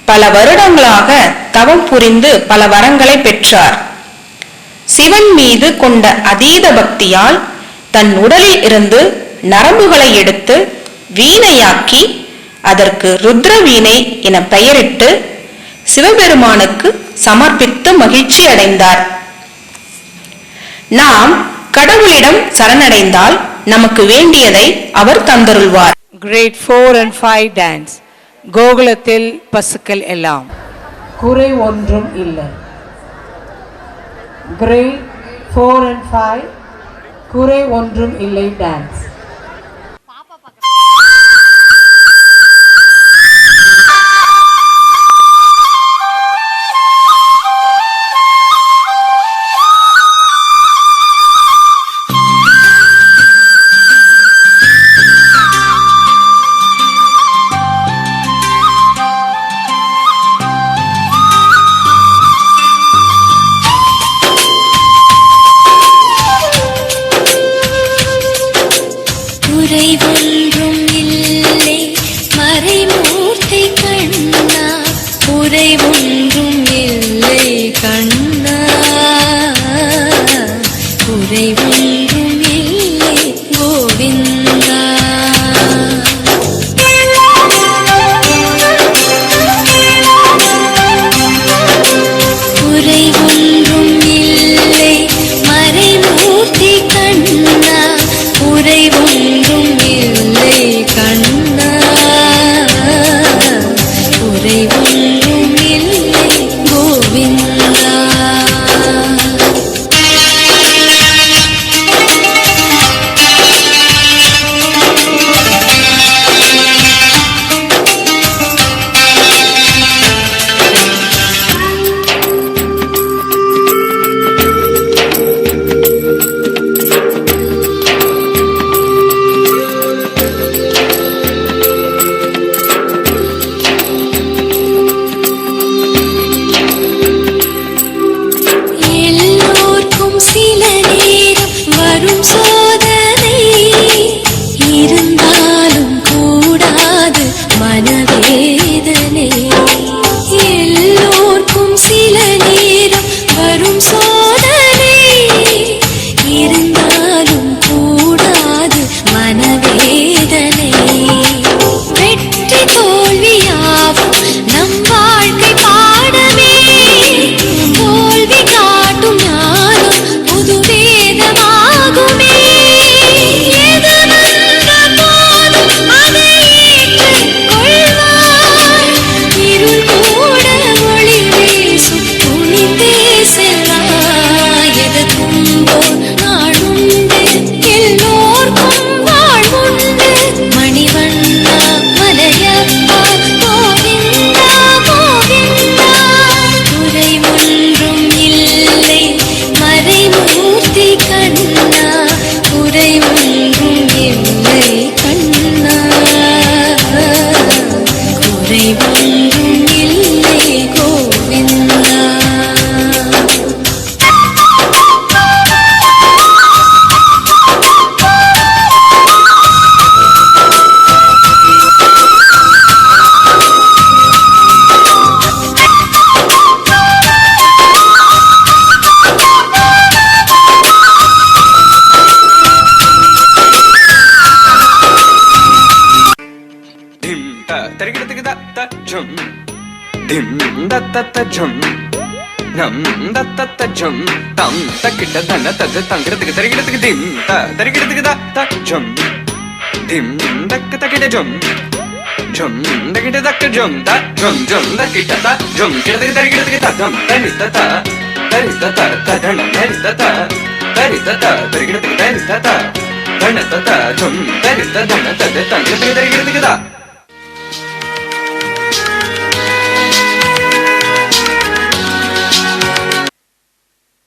பல வருடங்களாக தவம் புரிந்து பல வரங்களை பெற்றார். சிவன் மீது கொண்ட அதீத பக்தியால் தன் உடலில் இருந்து நரம்புகளை எடுத்து வீணையாக்கி அதற்கு ருத்ர வீணை என பெயரிட்டு சிவபெருமானுக்கு சமர்ப்பித்து மகிழ்ச்சி அடைந்தார். நாம் கடவுளிடம் சரணடைந்தால் நமக்கு வேண்டியதை அவர் தந்தருள்வார். Grade 4 and 5 dance. கோகுலத்தில் பசுக்கள் எல்லாம் குறை ஒன்றும் இல்லை. Grade 4 and 5 குறை ஒன்றும் இல்லை டான்ஸ். ధన